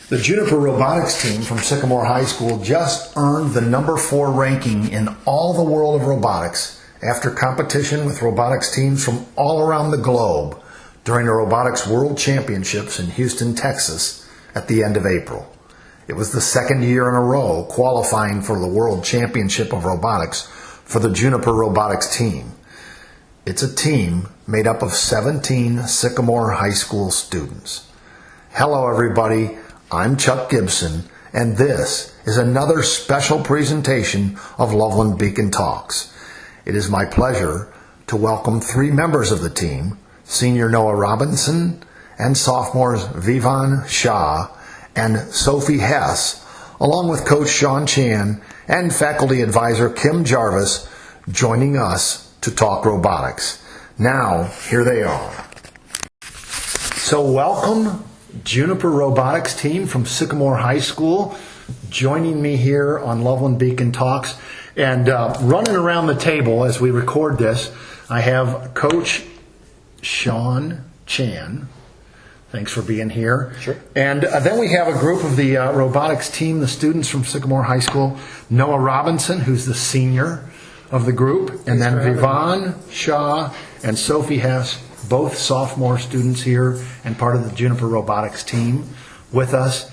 The Juniper Robotics team from Sycamore High School just earned the number 4 ranking in all the world of robotics after competition with robotics teams from all around the globe during the Robotics World Championships in Houston, Texas at the end of April. It was the second year in a row qualifying for the World Championship of Robotics for the Juniper Robotics team. It's a team made up of 17 Sycamore High School students. Hello everybody, I'm Chuck Gibson, and this is another special presentation of Loveland Beacon Talks. It is my pleasure to welcome 3 members of the team, senior Noah Robinson and sophomores Vivan Shah and Sophie Hess, along with Coach Sean Chan and faculty advisor Kim Jarvis, joining us to talk robotics. Now, here they are. So welcome, Juniper Robotics team from Sycamore High School, joining me here on Loveland Beacon Talks. And running around the table as we record this, I have Coach Sean Chan. Thanks for being here. Sure. And then we have a group of the robotics team, the students from Sycamore High School. Noah Robinson, who's the senior of the group. And then Vivan Shah and Sophie Hess, both sophomore students here and part of the Juniper Robotics team with us.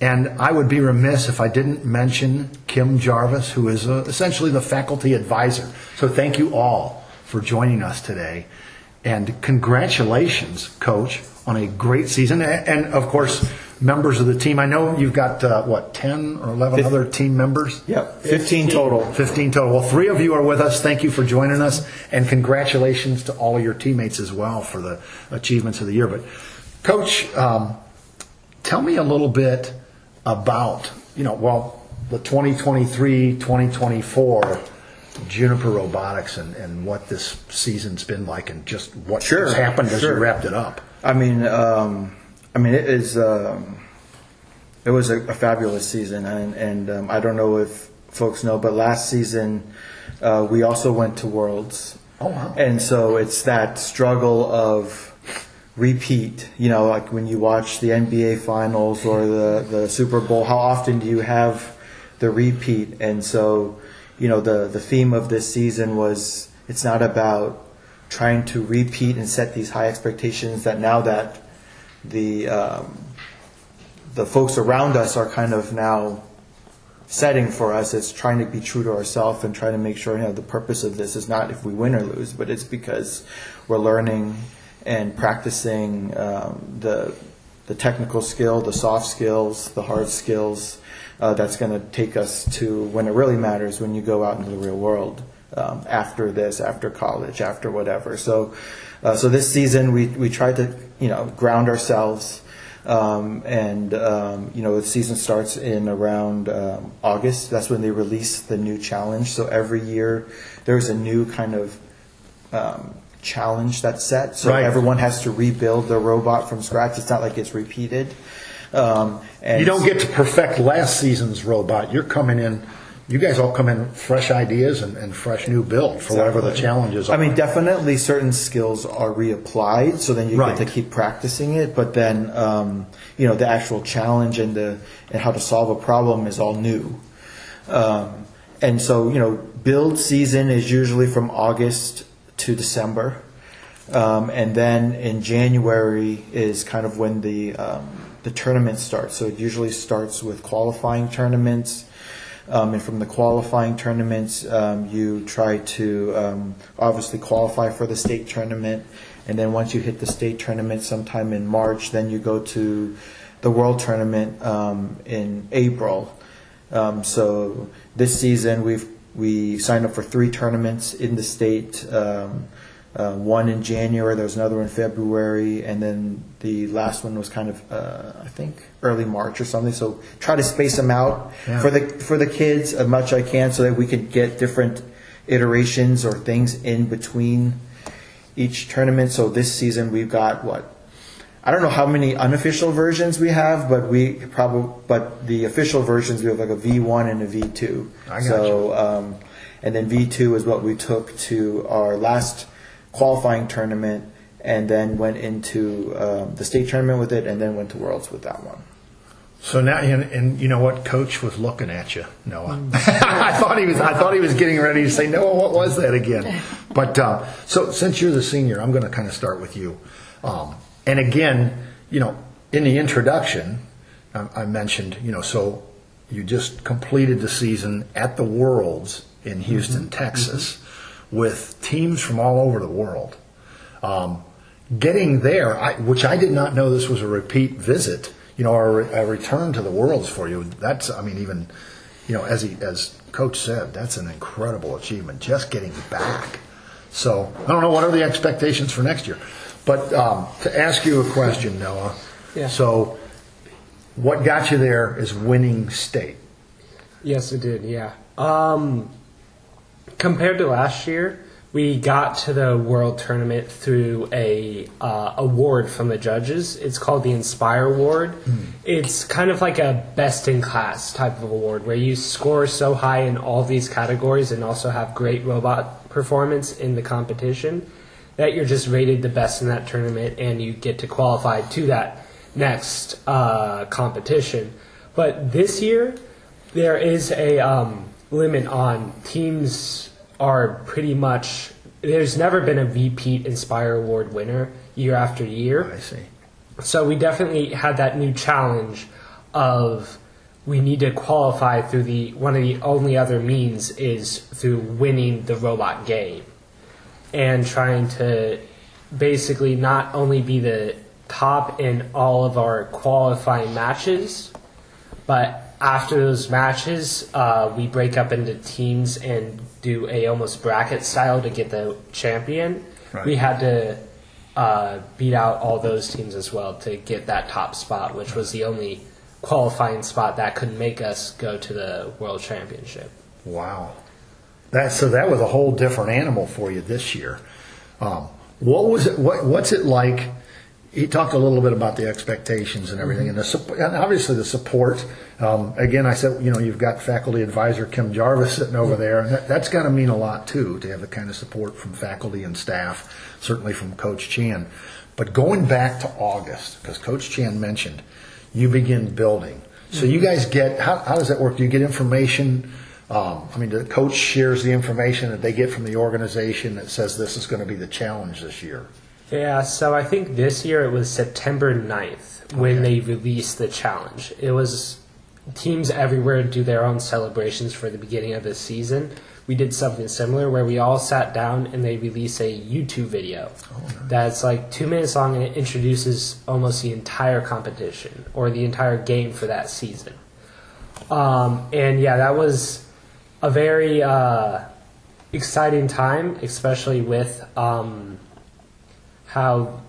And I would be remiss if I didn't mention Kim Jarvis, who is essentially the faculty advisor. So thank you all for joining us today. And congratulations, Coach, on a great season. And of course, members of the team. I know you've got, 10 or 11 other team members? Yep, 15 total. 15 total. Well, 3 of you are with us. Thank you for joining us. And congratulations to all of your teammates as well for the achievements of the year. But, Coach, tell me a little bit about, the 2023-2024 Juniper Robotics and what this season's been like and just what has happened as you wrapped it up. It was a fabulous season, and I don't know if folks know, but last season we also went to Worlds. Oh, wow. And so it's that struggle of repeat, like when you watch the NBA Finals or the Super Bowl, how often do you have the repeat? And so, the theme of this season was, it's not about trying to repeat and set these high expectations that now that the folks around us are kind of now setting for us, it's trying to be true to ourselves and trying to make sure, the purpose of this is not if we win or lose, but it's because we're learning and practicing the technical skill, the soft skills, the hard skills that's going to take us to when it really matters, when you go out into the real world after this, after college, after whatever. So this season we tried to ground ourselves, the season starts in around August. That's when they release the new challenge. So every year there's a new kind of challenge that's set, so everyone has to rebuild their robot from scratch. It's not like it's repeated. And you don't get to perfect last season's robot. You're coming in, you guys all come in fresh ideas and fresh new build for whatever the challenges are. Definitely certain skills are reapplied, so then you get to keep practicing it, but then the actual challenge and how to solve a problem is all new. And so build season is usually from August to December, and then in January is kind of when the tournament starts. So it usually starts with qualifying tournaments, and from the qualifying tournaments you try to obviously qualify for the state tournament, and then once you hit the state tournament sometime in March, then you go to the world tournament in April. So this season we signed up for 3 tournaments in the state, one in January, there was another in February, and then the last one was kind of, I think, early March or something. So try to space them out for the kids as much as I can so that we can get different iterations or things in between each tournament. So this season we've got, I don't know how many unofficial versions we have, but the official versions we have like a V1 and a V2. And then V2 is what we took to our last qualifying tournament, and then went into the state tournament with it, and then went to Worlds with that one. So now, and you know what? Coach was looking at you, Noah. I thought he was getting ready to say, Noah, what was that again? But so since you're the senior, I'm going to kind of start with you. And again, in the introduction, I mentioned, so you just completed the season at the Worlds in Houston, Texas, with teams from all over the world. Getting there, which I did not know this was a repeat visit. Or a return to the Worlds for you. That's, even, as Coach said, that's an incredible achievement, just getting back. So I don't know, what are the expectations for next year? But to ask you a question, Noah. Yeah. So what got you there is winning state. Yes, it did, yeah. Compared to last year, we got to the World Tournament through a award from the judges. It's called the Inspire Award. It's kind of like a best-in-class type of award where you score so high in all these categories and also have great robot performance in the competition that you're just rated the best in that tournament and you get to qualify to that next competition. But this year, there is a limit on teams. Are pretty much, there's never been a repeat Inspire Award winner year after year. I see. So we definitely had that new challenge of we need to qualify through one of the only other means is through winning the robot game and trying to basically not only be the top in all of our qualifying matches, but after those matches, we break up into teams and do a almost bracket style to get the champion. Right. We had to beat out all those teams as well to get that top spot, which was the only qualifying spot that could make us go to the World Championship. Wow. So that was a whole different animal for you this year. What was it? What's it like? He talked a little bit about the expectations and everything, and obviously the support. Again, I said, you've got faculty advisor Kim Jarvis sitting over there, and that's got to mean a lot too, to have the kind of support from faculty and staff, certainly from Coach Chan. But going back to August, because Coach Chan mentioned, you begin building. So you guys get, how does that work? Do you get information? The coach shares the information that they get from the organization that says this is going to be the challenge this year. Yeah, so I think this year it was September 9th when they released the challenge. It was teams everywhere do their own celebrations for the beginning of the season. We did something similar where we all sat down and they released a YouTube video that's like 2 minutes long, and it introduces almost the entire competition or the entire game for that season. And yeah, that was a very exciting time, especially with how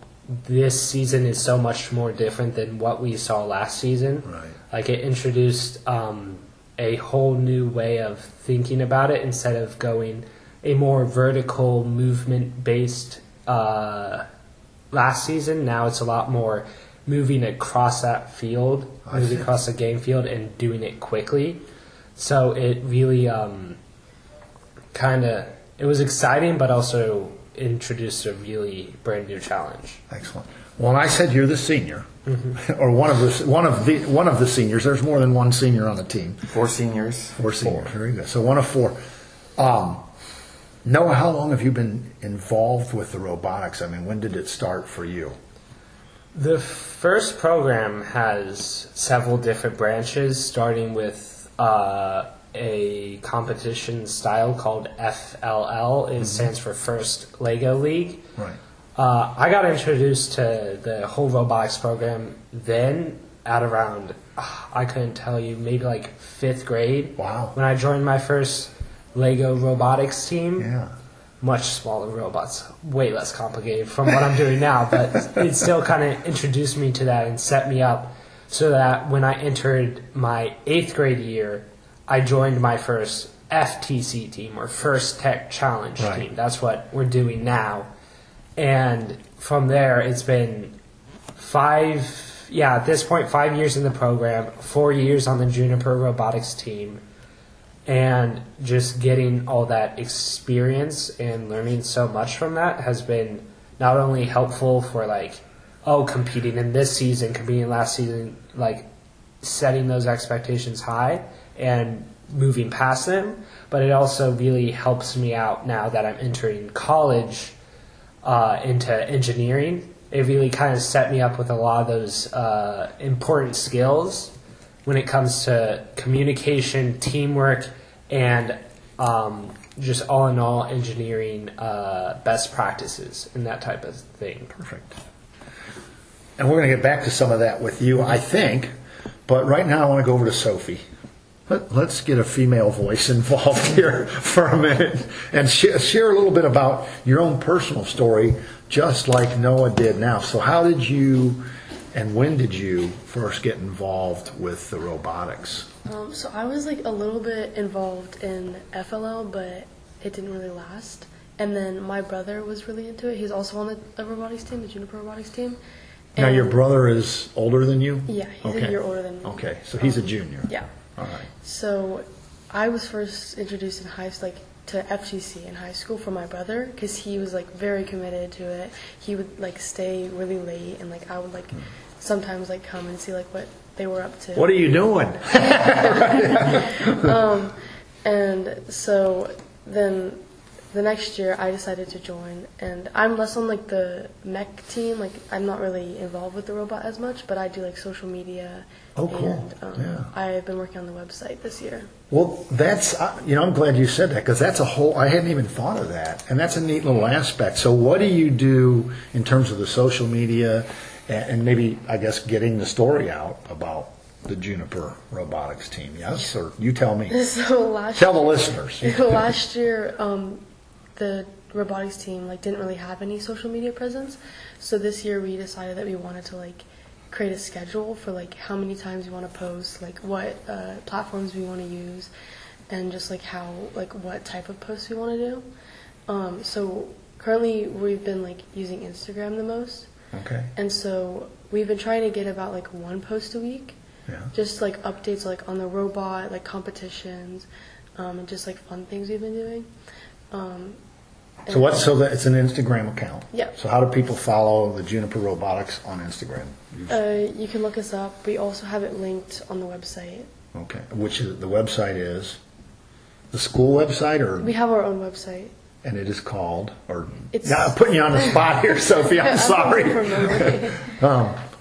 this season is so much more different than what we saw last season. Right. Like it introduced a whole new way of thinking about it instead of going a more vertical movement based last season. Now it's a lot more moving across that field, moving across the game field and doing it quickly. So it really it was exciting, but also introduced a really brand new challenge. Excellent. Well, and I said you're the senior, or one of the seniors. There's more than one senior on the team. 4 seniors. 4 seniors. Very good. So one of 4. Noah, how long have you been involved with the robotics? When did it start for you? The first program has several different branches, starting with a competition style called FLL. It stands for First Lego League. Right. I got introduced to the whole robotics program then at around, I couldn't tell you, maybe like 5th grade. Wow. When I joined my first Lego Robotics team. Yeah. Much smaller robots, way less complicated from what I'm doing now, but it still kind of introduced me to that and set me up so that when I entered my 8th grade year, I joined my first FTC team, or First Tech Challenge team. That's what we're doing now. And from there, it's been 5 years in the program, 4 years on the Juniper Robotics team, and just getting all that experience and learning so much from that has been not only helpful for competing in this season, competing last season, setting those expectations high and moving past them, but it also really helps me out now that I'm entering college into engineering. It really kind of set me up with a lot of those important skills when it comes to communication, teamwork, and just all in all engineering best practices and that type of thing. Perfect. And we're going to get back to some of that with you, I think. But right now I want to go over to Sophie. Let's get a female voice involved here for a minute and share a little bit about your own personal story, just like Noah did now. So how did you and when did you first get involved with the robotics? So I was like a little bit involved in FLL, but it didn't really last. And then my brother was really into it. He's also on the robotics team, the Juniper Robotics team. Now your brother is older than you? Yeah, he's a year older than me. Okay, so he's a junior. Yeah. All right. So I was first introduced in to FGC in high school from my brother because he was like very committed to it. He would like stay really late, and like I would like sometimes like come and see like what they were up to. What are you doing? And so then the next year I decided to join, and I'm less on like the mech team. Like I'm not really involved with the robot as much, but I do like social media. Oh, cool. And Yeah. I've been working on the website this year. Well, that's, I'm glad you said that because that's I hadn't even thought of that. And that's a neat little aspect. So what do you do in terms of the social media and maybe, I guess, getting the story out about the Juniper Robotics team? Yes? Or you tell me. So Tell the listeners. last year, the robotics team didn't really have any social media presence. So this year we decided that we wanted to create a schedule for how many times we want to post, what platforms we want to use, and just how what type of posts we want to do. So currently we've been using Instagram the most. Okay. And so we've been trying to get about one post a week. Yeah. Just updates on the robot, competitions, and just fun things we've been doing. So it's an Instagram account. Yeah. So how do people follow the Juniper Robotics on Instagram? You can look us up. We also have it linked on the website. Okay. Which is the website is the school website, or We have our own website. and it is called, or It's- now I'm putting you on the spot here, Sophie. I'm sorry. From memory.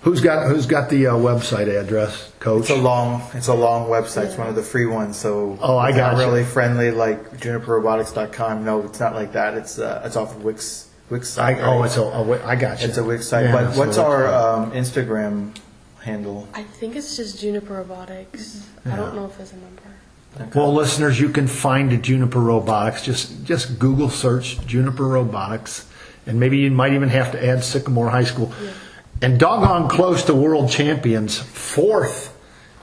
Who's got the website address, Coach? It's a long website. It's one of the free ones. So Oh, I it's not gotcha. really friendly like JuniperRobotics.com. No, it's not like that. It's off of Wix site. I got you. It's a Wix site. Yeah, but it's what's a our website. Instagram handle? I think it's just Juniper Robotics. I don't know if there's a number. Well, listeners, you can find Juniper Robotics. Just Google search Juniper Robotics, and maybe you might even have to add Sycamore High School. Yeah. And doggone close to world champions, 4th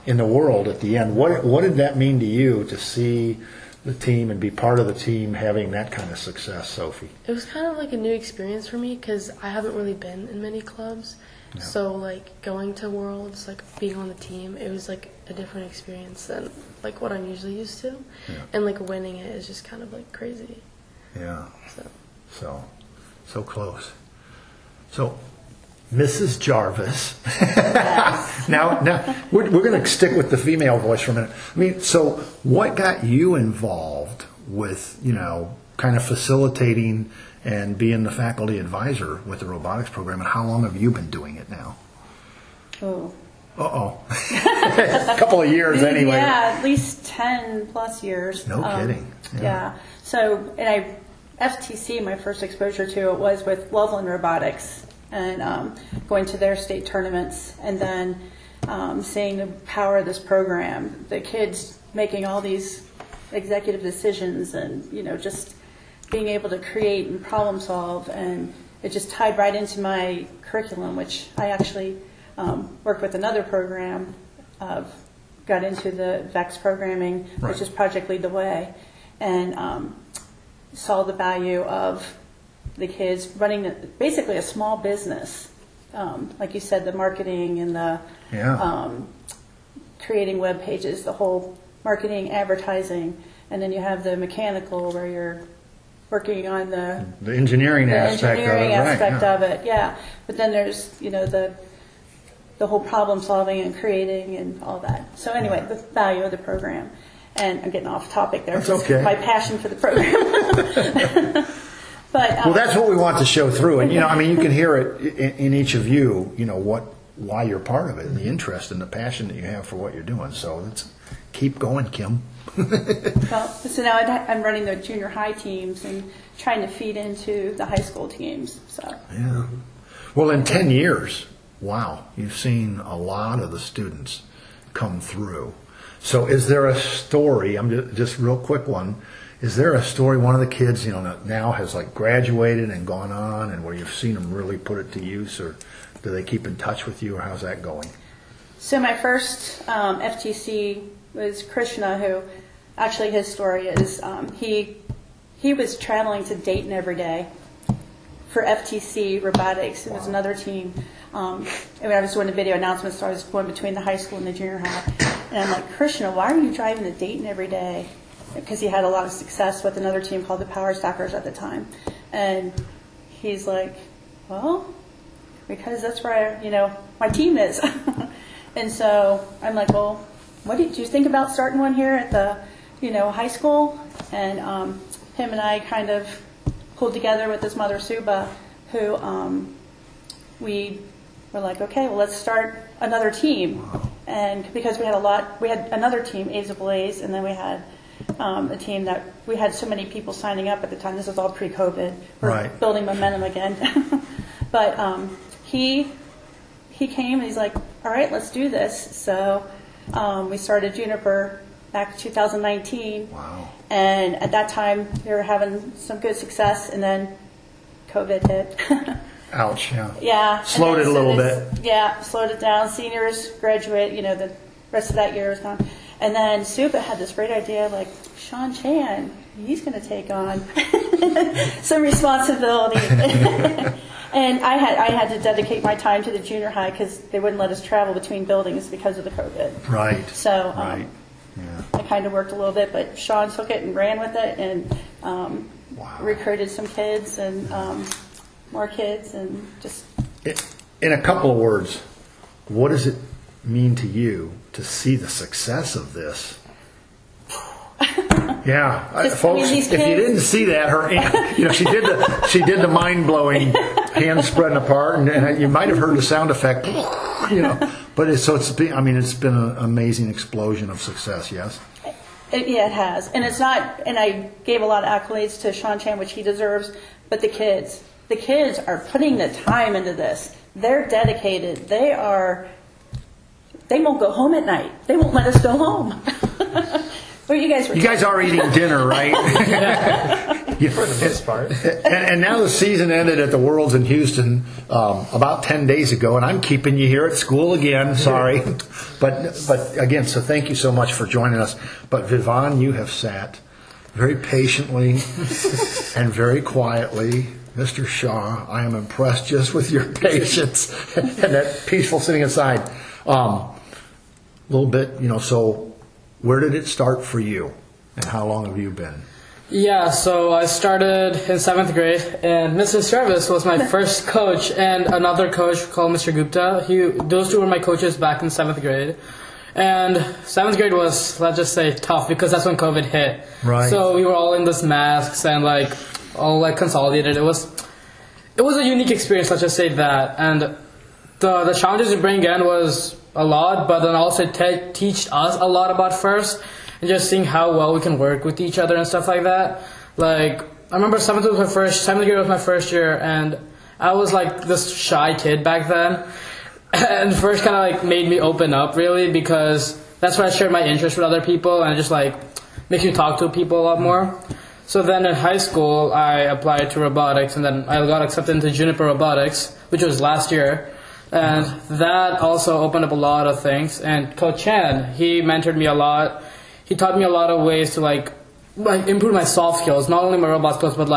in the world at the end. What did that mean to you to see the team and be part of the team having that kind of success, Sophie? It was kind of a new experience for me because I haven't really been in many clubs. Yeah. So going to Worlds, being on the team, it was a different experience than what I'm usually used to. Yeah. And winning it is just kind of crazy. Yeah. So So close. So, Mrs. Jarvis. now we're going to stick with the female voice for a minute. I mean, so what got you involved with, kind of facilitating and being the faculty advisor with the robotics program, and how long have you been doing it now? Oh. Uh-oh. A couple of years anyway. Yeah, at least 10 plus years. No kidding. Yeah. So, and FTC, my first exposure to it was with Loveland Robotics, and going to their state tournaments, and then seeing the power of this program, the kids making all these executive decisions, and just being able to create and problem solve, and it just tied right into my curriculum, which I actually worked with another program, got into the VEX programming, Right. which is Project Lead the Way, and saw the value of the kids running basically a small business. Like you said, the marketing and the creating web pages, the whole marketing, advertising, and then you have the mechanical where you're working on the engineering aspect engineering of it, aspect right? of it, yeah. But then there's the the whole problem solving and creating and all that. So anyway, the value of the program. And I'm getting off topic there. That's okay. My passion for the program. But well, that's what we want to show through. And, you can hear it in each of you, why you're part of it and the interest and the passion that you have for what you're doing. So let's keep going, Kim. Well, so now I'm running the junior high teams and trying to feed into the high school teams. So yeah. Well, in 10 years, wow, you've seen a lot of the students come through. So is there a story, I'm just real quick one, is there a story, one of the kids, that now has graduated and gone on and where you've seen them really put it to use, or do they keep in touch with you, or how's that going? So my first FTC was Krishna, who actually his story is he was traveling to Dayton every day for FTC Robotics. It was another team. And I was doing the video announcements, so I was going between the high school and the junior high. And I'm like, Krishna, why are you driving to Dayton every day? Because he had a lot of success with another team called the Power Stackers at the time. And he's like, well, because that's where my team is. And so I'm like, well, what did you think about starting one here at the high school? And him and I kind of pulled together with his mother Suba, who we were like, okay, well, let's start another team. And because we had another team, A's of Blaze, and then we had a team that we had so many people signing up at the time. This was all pre-COVID. We're building momentum again. But he came and he's like, all right, let's do this. So we started Juniper back in 2019. Wow. And at that time, they were having some good success, and then COVID hit. Ouch, yeah. Yeah. Slowed it a little bit. Yeah, slowed it down. Seniors graduate, the rest of that year was gone. And then Suba had this great idea, like, Sean Chan, he's going to take on some responsibility. And I had to dedicate my time to the junior high because they wouldn't let us travel between buildings because of the COVID. Right. So Yeah. I kind of worked a little bit, but Sean took it and ran with it and recruited some kids and more kids and just... In a couple of words, what does it mean to you to see the success of this? Yeah, folks. If you didn't see that, her, she did the mind-blowing hands spreading apart, and you might have heard the sound effect. But it's been an amazing explosion of success. Yes. Yeah, it has, and it's not. And I gave a lot of accolades to Sean Chan, which he deserves. But the kids are putting the time into this. They're dedicated. They won't go home at night. They won't let us go home. You guys are eating dinner, right? For the most part. And now the season ended at the Worlds in Houston about 10 days ago, and I'm keeping you here at school again. Sorry, but again, so thank you so much for joining us. But Vivan, you have sat very patiently and very quietly. Mr. Shaw, I am impressed just with your patience and that peaceful sitting aside. A little bit, so where did it start for you, and how long have you been? Yeah, so I started in 7th grade, and Mr. Service was my first coach, and another coach called Mr. Gupta. Those two were my coaches back in 7th grade. And 7th grade was, let's just say, tough, because that's when COVID hit. Right. So we were all in this masks and all consolidated. It was a unique experience, let's just say that. And the challenges you bring in was a lot, but then also teach us a lot about first, and just seeing how well we can work with each other and stuff like that. I remember 7th grade was my first year, and I was this shy kid back then. And first kind of made me open up really, because that's where I shared my interest with other people, and it just makes you talk to people a lot more. So then in high school, I applied to robotics, and then I got accepted into Juniper Robotics, which was last year. And that also opened up a lot of things. And Coach Chan, he mentored me a lot. He taught me a lot of ways to improve my soft skills, not only my robot skills, but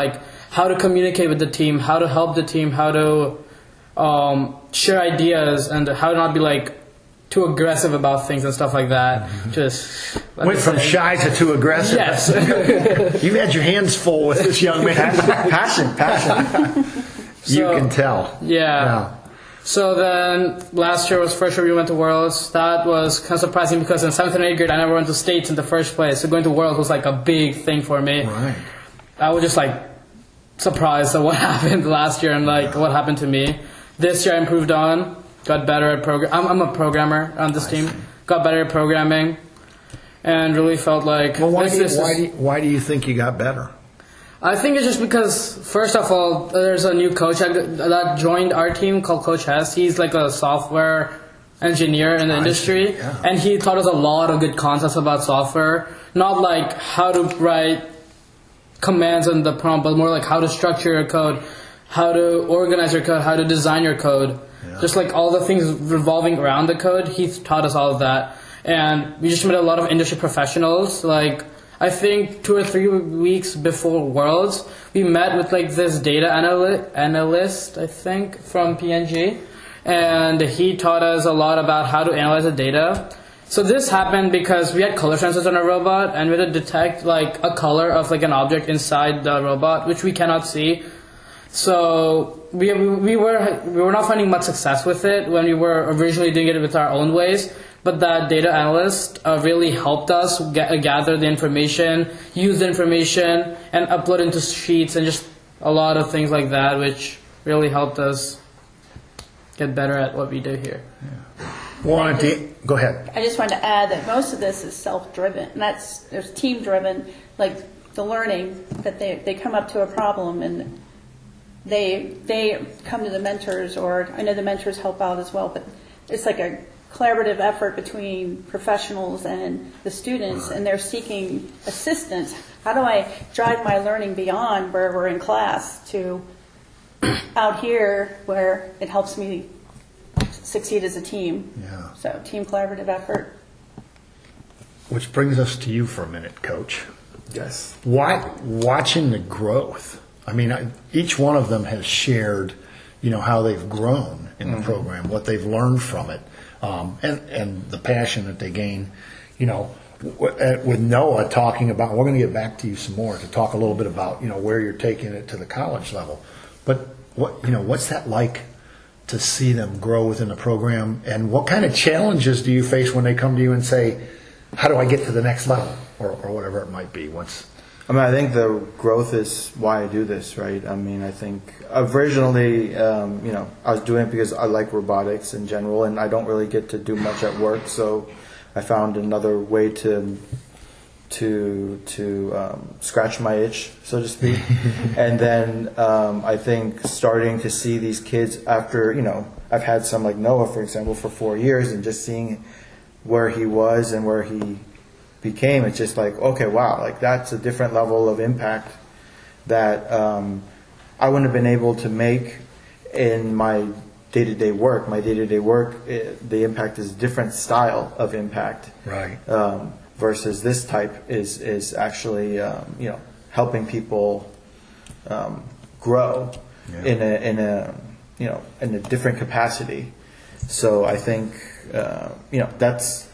how to communicate with the team, how to help the team, how to share ideas, and how to not be too aggressive about things and stuff like that. Just went from shy to too aggressive. Yes. You've had your hands full with this young man. Passion. You can tell. Yeah. So then last year was first year we went to Worlds. That was kind of surprising because in 7th and 8th grade I never went to States in the first place. So going to Worlds was like a big thing for me. Right. I was just like surprised at what happened last year and like what happened to me. This year I improved on, got better at I'm a programmer on this team. Got better at programming and really felt like... Well, why do you think you got better? I think it's just because, first of all, there's a new coach that joined our team called Coach Hess. He's like a software engineer in the industry, yeah. And he taught us a lot of good concepts about software. Not like how to write commands in the prompt, but more like how to structure your code, how to organize your code, how to design your code. Yeah. Just like all the things revolving around the code, he taught us all of that. And we just met a lot of industry professionals, like... I think 2 or 3 weeks before Worlds, we met with like this data analyst, I think, from PNG, and he taught us a lot about how to analyze the data. So this happened because we had color sensors on a robot, and we had to detect like a color of like an object inside the robot, which we cannot see. So we were not finding much success with it when we were originally doing it with our own ways. But that data analyst really helped us gather the information, use the information, and upload into sheets and just a lot of things like that, which really helped us get better at what we do here. Yeah. Go ahead. I just wanted to add that most of this is self-driven, and there's team-driven, like the learning that they come up to a problem and they come to the mentors, or I know the mentors help out as well, but it's like a collaborative effort between professionals and the students, and they're seeking assistance. How do I drive my learning beyond where we're in class to out here where it helps me succeed as a team? Yeah. So team collaborative effort. Which brings us to you for a minute, Coach. Yes. Watching the growth. I mean, each one of them has shared, how they've grown in the program, what they've learned from it. And the passion that they gain, with Noah talking about, we're going to get back to you some more to talk a little bit about, where you're taking it to the college level. But what's that like to see them grow within the program, and what kind of challenges do you face when they come to you and say, how do I get to the next level, or whatever it might be? I think the growth is why I do this, right? I think originally, I was doing it because I like robotics in general, and I don't really get to do much at work, so I found another way to scratch my itch, so to speak. And then I think starting to see these kids after, I've had some like Noah, for example, for 4 years, and just seeing where he was and where he became, it's just like, okay, wow, like that's a different level of impact that I wouldn't have been able to make in my day-to-day work. My day-to-day work, the impact is a different style of impact, right? Versus this type is actually helping people grow in a different capacity. So I think that's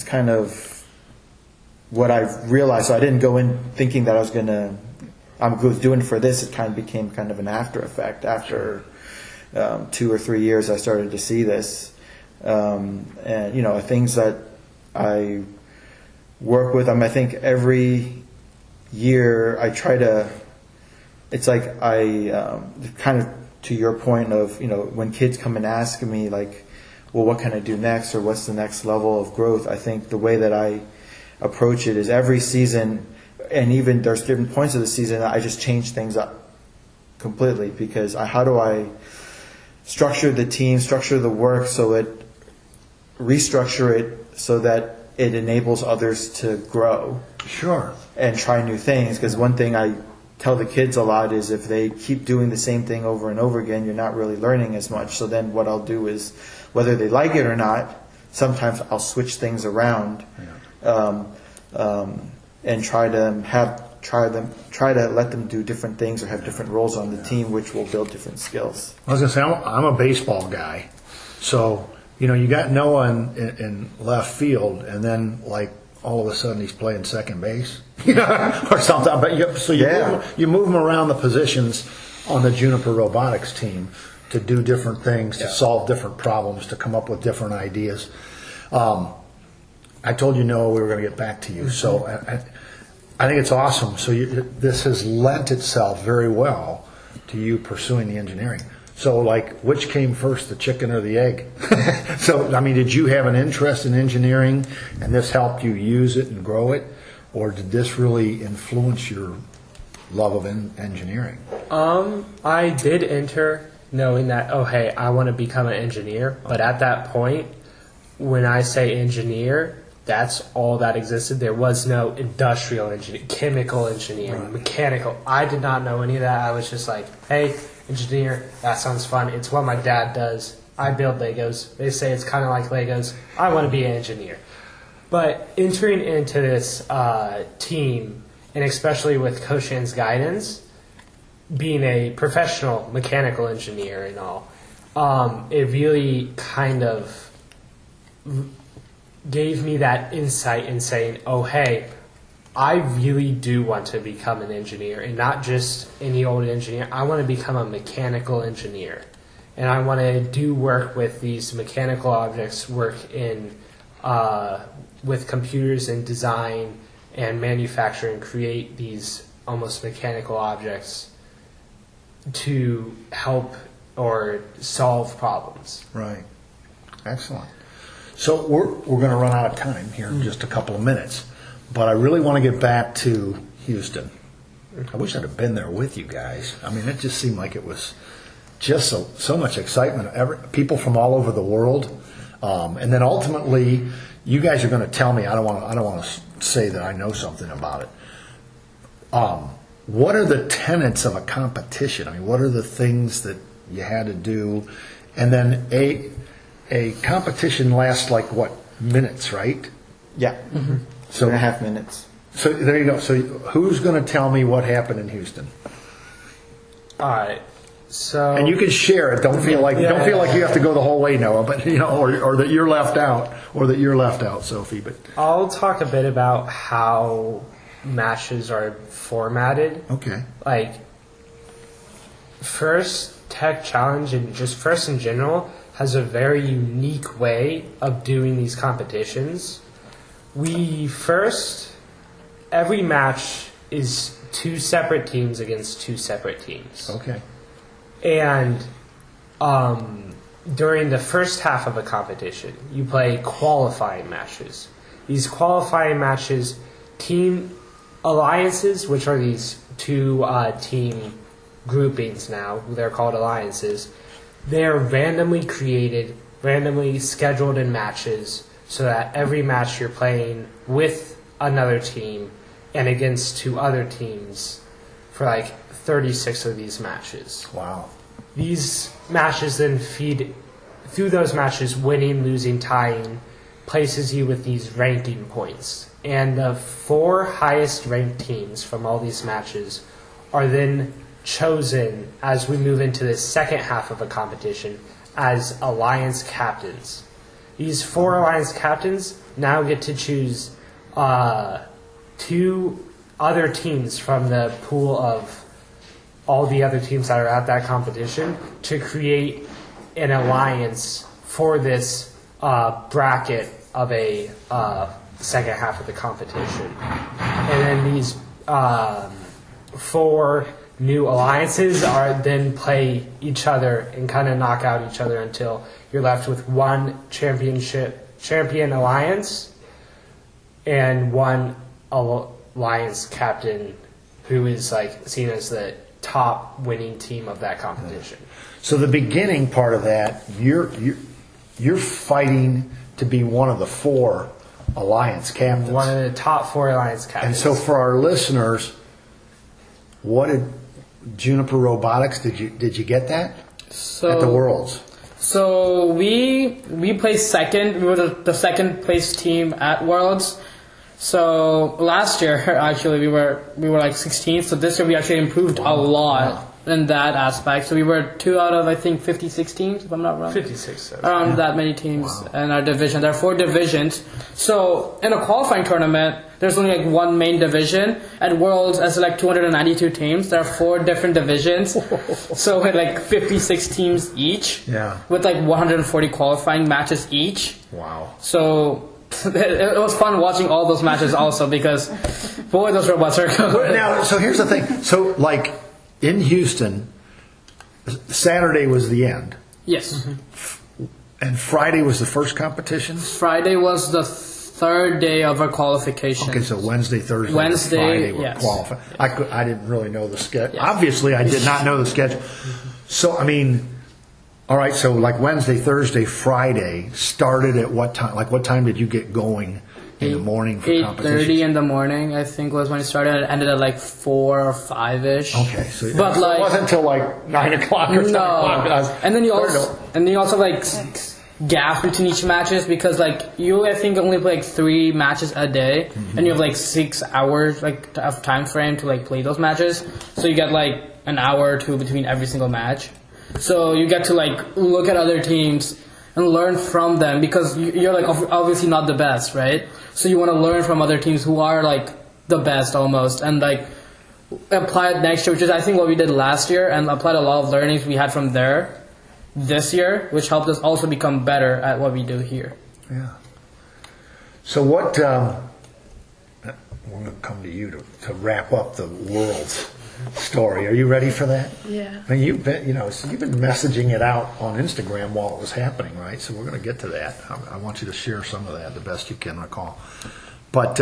kind of what I've realized. So I didn't go in thinking that I was doing it for this. It kind of became kind of an after effect. After 2 or 3 years, I started to see this, and things that I work with. I think every year I try to. It's like I kind of, to your point of when kids come and ask me like, well, what can I do next, or what's the next level of growth? I think the way that I approach it is every season, and even there's different points of the season that I just change things up completely, because how do I structure the team, structure the work, restructure it so that it enables others to grow. Sure. And try new things, because one thing I tell the kids a lot is if they keep doing the same thing over and over again, you're not really learning as much. So then what I'll do is, whether they like it or not, sometimes I'll switch things around. And try to let them do different things or have different roles on the team, which will build different skills. I was going to say, I'm a baseball guy, so you got Noah in left field, and then like all of a sudden he's playing second base, or something. But you move him around the positions on the Juniper Robotics team to do different things, to solve different problems, to come up with different ideas. I told you, Noah, we were going to get back to you. So I think it's awesome. So this has lent itself very well to you pursuing the engineering. So, like, which came first, the chicken or the egg? So, I mean, did you have an interest in engineering and this helped you use it and grow it? Or did this really influence your love of engineering? I did enter knowing that, oh, hey, I want to become an engineer. But at that point, when I say engineer, that's all that existed. There was no industrial engineer, chemical engineering, mechanical. I did not know any of that. I was just like, hey, engineer, that sounds fun. It's what my dad does. I build Legos. They say it's kind of like Legos. I want to be an engineer. But entering into this team, and especially with Coach Shan's guidance, being a professional mechanical engineer and all, it really kind of gave me that insight in saying, oh, hey, I really do want to become an engineer, and not just any old engineer. I want to become a mechanical engineer, and I want to do work with these mechanical objects, work in with computers and design and manufacture and create these almost mechanical objects to help or solve problems. Right. Excellent. So we're going to run out of time here in just a couple of minutes, but I really want to get back to Houston. I wish I'd have been there with you guys. I mean, it just seemed like it was just so much excitement. People from all over the world, and then ultimately, you guys are going to tell me. I don't want to say that I know something about it. What are the tenets of a competition? I mean, what are the things that you had to do, and then a competition lasts like what, minutes, right? Yeah. Mm-hmm. So 2.5 minutes. So there you go. So who's going to tell me what happened in Houston? All right. So and you can share it. Don't feel like you have to go the whole way, Noah. But or that you're left out, Sophie. But I'll talk a bit about how matches are formatted. Okay. Like first Tech Challenge and just first in general has a very unique way of doing these competitions. Every match is 2 separate teams against 2 separate teams. Okay. And during the first half of a competition, you play qualifying matches. These qualifying matches, team alliances, which are these 2 team groupings now, they're called alliances. They're randomly created, randomly scheduled in matches, so that every match you're playing with another team and against 2 other teams for like 36 of these matches. Wow. These matches then feed through those matches, winning, losing, tying, places you with these ranking points. And the 4 highest ranked teams from all these matches are then chosen as we move into the second half of a competition as alliance captains. These 4 alliance captains now get to choose 2 other teams from the pool of all the other teams that are at that competition to create an alliance for this bracket of a second half of the competition. And then these 4 new alliances are then play each other and kind of knock out each other until you're left with 1 champion alliance and 1 alliance captain who is like seen as the top winning team of that competition. So the beginning part of that, you're fighting to be one of the 4 alliance captains. One of the top 4 alliance captains. And so for our listeners, what did Juniper Robotics, did you get that at the Worlds? So we placed second. We were the second place team at Worlds. So last year, actually, we were like 16th. So this year we actually improved a lot. in that aspect. So we were 2 out of, I think, 56 teams, if I'm not wrong. 56. So. Around that many teams in our division. There are 4 divisions. So in a qualifying tournament, there's only like one main division. At Worlds, as like 292 teams, there are 4 different divisions. So with like 56 teams each. Yeah. With like 140 qualifying matches each. Wow. So it was fun watching all those matches also because, boy, those robots are good. Now, so here's the thing. So, like, in Houston, Saturday was the end. Yes. And Friday was the first competition? Friday was the 3rd day of our qualification. Okay, so Wednesday, Thursday, Wednesday, Friday were yes. qualified. I didn't really know the schedule. Yes. Obviously, I did not know the schedule. So, I mean, all right, so like Wednesday, Thursday, Friday started at what time? Like, what time did you get going in the morning for 8:30 competitions? in the morning, I think, was when it started. It ended at like 4 or 5-ish. Okay, so, But so like, it wasn't until like 9 o'clock or 10 o'clock. And then you also like gap between each matches because like you I think only play like 3 matches a day, and you have like 6 hours like of time frame to like play those matches. So you get like an hour or 2 between every single match. So you get to like look at other teams and learn from them because you're like obviously not the best, right? So you want to learn from other teams who are like the best almost and like apply it next year, which is I think what we did last year, and applied a lot of learnings we had from there this year, which helped us also become better at what we do here. Yeah. So what? We're going to come to you to wrap up the world's story. Are you ready for that? Yeah. I mean, you've been messaging it out on Instagram while it was happening, right? So we're going to get to that. I want you to share some of that the best you can recall. But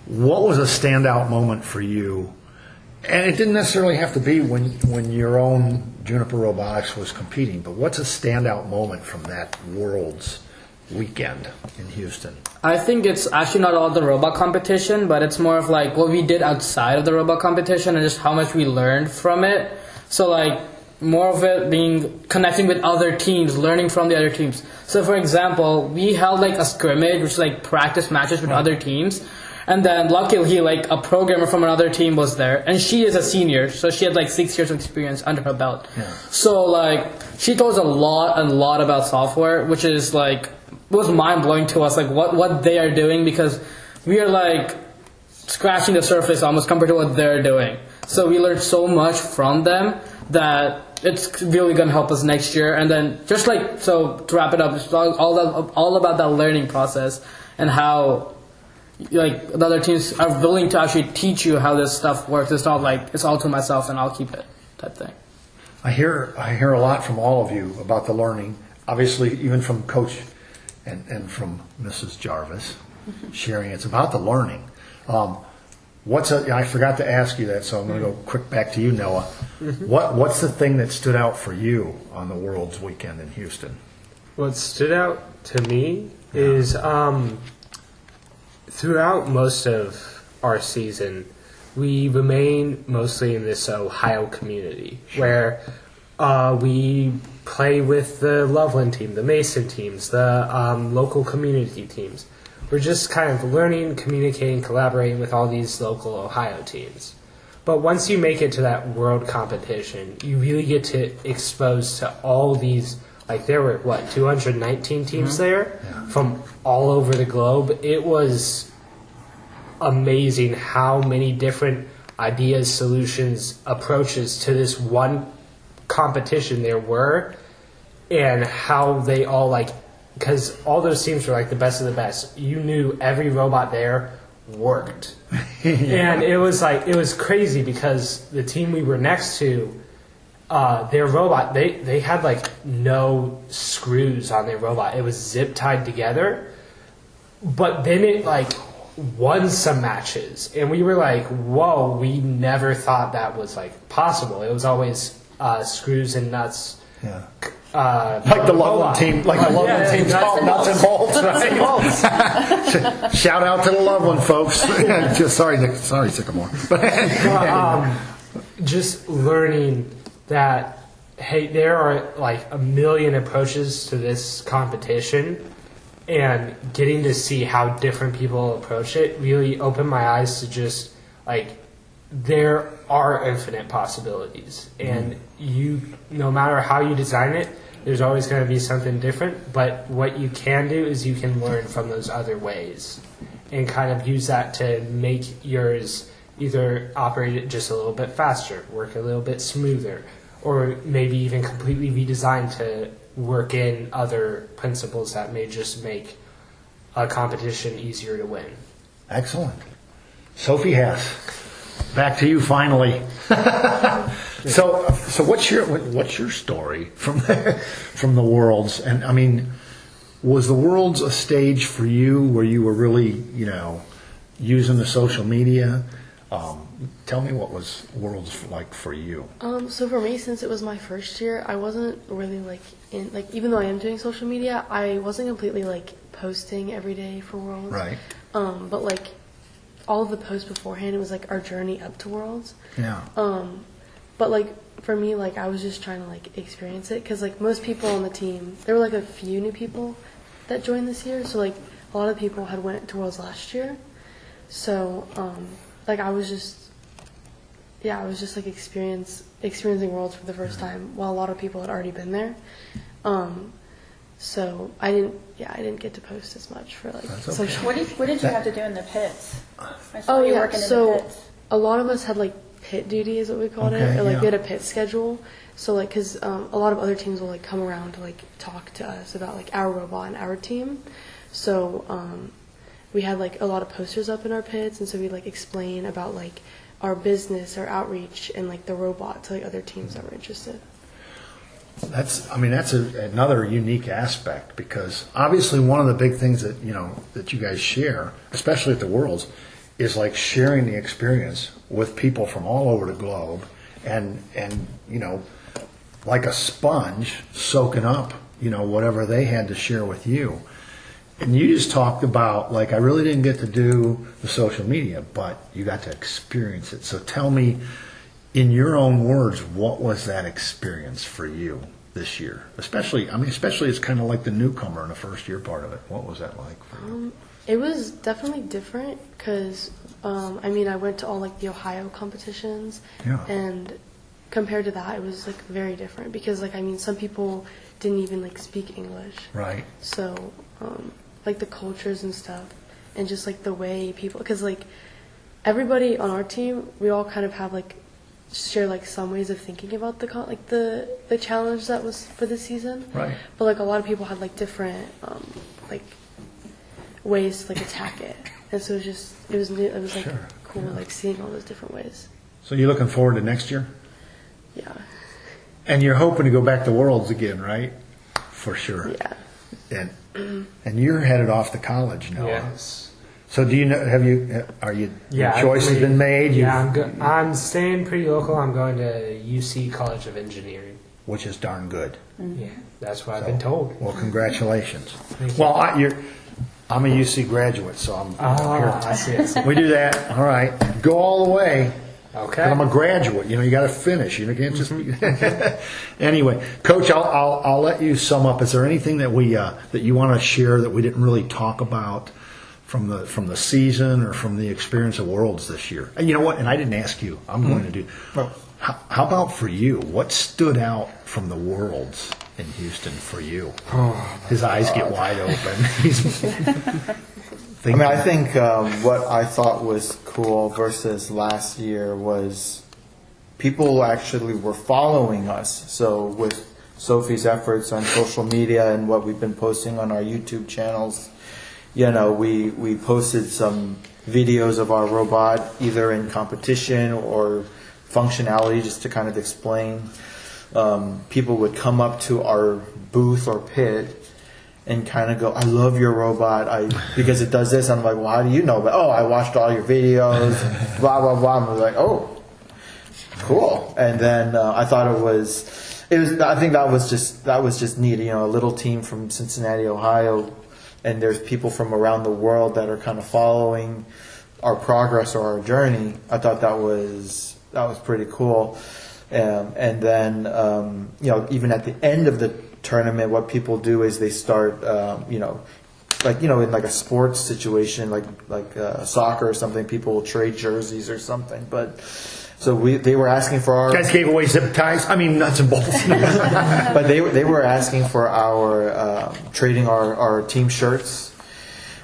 what was a standout moment for you? And it didn't necessarily have to be when your own Juniper Robotics was competing, but what's a standout moment from that World's weekend in Houston? I think it's actually not all the robot competition, but it's more of like what we did outside of the robot competition and just how much we learned from it. So like more of it being connecting with other teams, learning from the other teams. So for example, we held like a scrimmage, which is like practice matches with other teams. And then luckily, like a programmer from another team was there, and she is a senior, so she had like 6 years of experience under her belt. Yeah. So like she told us a lot about software, which is like was mind blowing to us, like what they are doing because we are like scratching the surface almost compared to what they're doing. So we learned so much from them that it's really gonna help us next year. And then just like so to wrap it up, it's all about that learning process and how. Like the other teams are willing to actually teach you how this stuff works. It's not like it's all to myself and I'll keep it type thing. I hear a lot from all of you about the learning. Obviously, even from Coach and from Mrs. Jarvis, sharing it's about the learning. I forgot to ask you that, so I'm going to go quick back to you, Noah. What's the thing that stood out for you on the World's weekend in Houston? What stood out to me is. Throughout most of our season, we remain mostly in this Ohio community where we play with the Loveland team, the Mason teams, the local community teams. We're just kind of learning, communicating, collaborating with all these local Ohio teams. But once you make it to that world competition, you really get to expose to all these, like there were, 219 teams there from all over the globe. It was amazing how many different ideas, solutions, approaches to this one competition there were, and how they all because all those teams were like the best of the best. You knew every robot there worked. And it was crazy because the team we were next to, their robot, they had no screws on their robot. It was zip tied together, but then it won some matches, and we were like, whoa, we never thought that was possible. It was always screws and nuts. Yeah. Like the Loveland team, team's called Nuts and Bolts, right? Shout out to the Loveland folks. sorry, Sycamore. Just learning that, hey, there are a million approaches to this competition, and getting to see how different people approach it really opened my eyes to just there are infinite possibilities, and no matter how you design it, there's always going to be something different. But what you can do is you can learn from those other ways and kind of use that to make yours either operate it just a little bit faster, work a little bit smoother, or maybe even completely redesigned to work in other principles that may just make a competition easier to win. Excellent. Sophie Hess, back to you finally. So what's your story from the Worlds? And I mean, was the Worlds a stage for you where you were really, using the social media? Tell me what was Worlds like for you. So for me, since it was my first year, I wasn't really even though I am doing social media, I wasn't completely posting every day for Worlds. Right. But all of the posts beforehand, it was our journey up to Worlds. Yeah. But for me, I was just trying to experience it, because most people on the team, there were a few new people that joined this year. So a lot of people had went to Worlds last year. So I was just experiencing Worlds for the first time, while a lot of people had already been there. So I didn't get to post as much for social. What did you have to do in the pits? I saw you working in the pits. A lot of us had pit duty is what we called it, or we had a pit schedule. So because a lot of other teams will come around to talk to us about our robot and our team. So we had a lot of posters up in our pits, and so we'd explain about our business, our outreach, and the robot to other teams that were interested. That's another unique aspect, because obviously one of the big things that that you guys share, especially at the Worlds, is sharing the experience with people from all over the globe, and like a sponge soaking up whatever they had to share with you. And you just talked about I really didn't get to do the social media, but you got to experience it. So tell me, in your own words, what was that experience for you this year? Especially it's kind of like the newcomer in the first year part of it. What was that like for you? It was definitely different, because I went to all the Ohio competitions, and compared to that, it was very different, because some people didn't even speak English. Right. So the cultures and stuff, and just the way people, because everybody on our team, we all kind of have share some ways of thinking about the challenge that was for this season. Right. But a lot of people had different ways to attack it, and so it was Sure. cool seeing all those different ways. So you're looking forward to next year? Yeah. And you're hoping to go back to Worlds again, right? For sure. Yeah. And you're headed off to college now. Yes. So do you know? Your choice has been made? I'm staying pretty local. I'm going to UC College of Engineering, which is darn good. Mm-hmm. Yeah, that's what I've been told. Well, congratulations. Thank you. Well, I'm a UC graduate, so I'm here. I see. We do that. All right, go all the way. Okay. But I'm a graduate. You got to finish. You can't just be. Anyway, Coach, I'll let you sum up. Is there anything that that you want to share that we didn't really talk about from the season or from the experience of Worlds this year? And you know what? And I didn't ask you. I'm going to do. Well, how about for you? What stood out from the Worlds in Houston for you? His eyes get wide open. He's I think what I thought was cool versus last year was people actually were following us. So with Sophie's efforts on social media and what we've been posting on our YouTube channels, we posted some videos of our robot, either in competition or functionality, just to kind of explain. People would come up to our booth or pit and kind of go, I love your robot because it does this. And I'm like, well, how do you know? But, I watched all your videos, blah, blah, blah. And I was like, oh, cool. And then I thought I think that was just neat. A little team from Cincinnati, Ohio, and there's people from around the world that are kind of following our progress or our journey. I thought that was pretty cool. And then, even at the end of the tournament, what people do is they start, in a sports situation, like soccer or something, people will trade jerseys or something. But So they were asking for our. You guys gave away zip ties. I mean nuts and bolts. But they were asking for our trading our team shirts.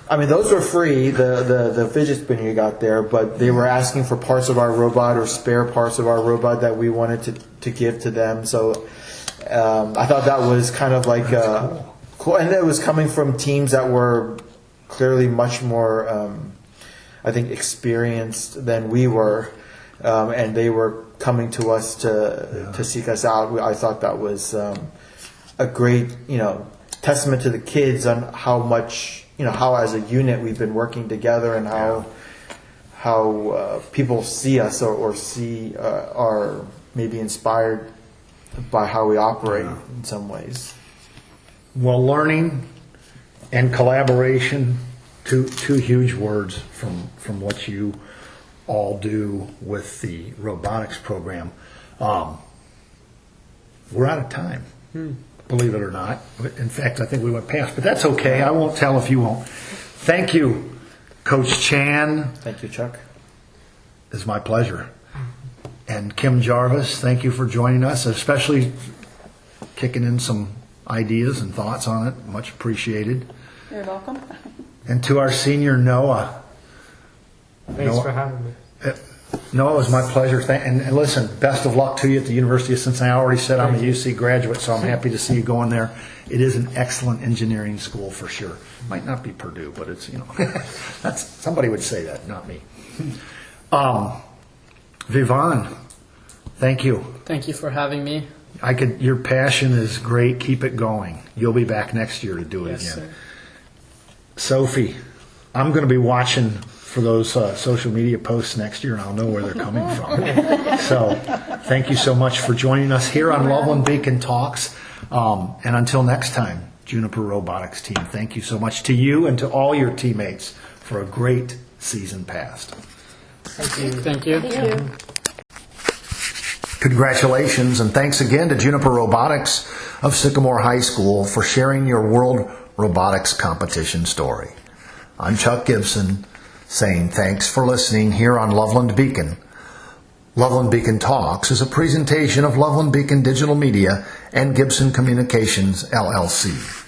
I mean, those were free. The fidget spinner you got there, but they were asking for parts of our robot or spare parts of our robot that we wanted to give to them. So I thought that was kind of like cool, and it was coming from teams that were clearly much more, I think, experienced than we were, and they were coming to us to seek us out. I thought that was a great, testament to the kids on how much. How as a unit we've been working together, and how people see us or see are maybe inspired by how we operate in some ways. Well, learning and collaboration, two huge words from what you all do with the robotics program. We're out of time. Believe it or not. In fact, I think we went past, but that's okay. I won't tell if you won't. Thank you, Coach Chan. Thank you, Chuck. It's my pleasure. And Kim Jarvis, thank you for joining us, especially kicking in some ideas and thoughts on it. Much appreciated. You're welcome. And to our senior Noah. Thanks for having me. No, it was my pleasure. And listen, best of luck to you at the University of Cincinnati. I already said I'm a UC graduate, so I'm happy to see you going there. It is an excellent engineering school for sure. Might not be Purdue, but it's, that's somebody would say that, not me. Vivon, thank you. Thank you for having me. Your passion is great. Keep it going. You'll be back next year to do it Yes, again. sir. Sophie, I'm going to be watching for those social media posts next year, and I'll know where they're coming from. So thank you so much for joining us here on Loveland Beacon Talks. And until next time, Juniper Robotics Team, thank you so much to you and to all your teammates for a great season past. Thank you. Thank you. Congratulations, and thanks again to Juniper Robotics of Sycamore High School for sharing your World Robotics Competition story. I'm Chuck Gibson, saying thanks for listening here on Loveland Beacon. Loveland Beacon Talks is a presentation of Loveland Beacon Digital Media and Gibson Communications, LLC.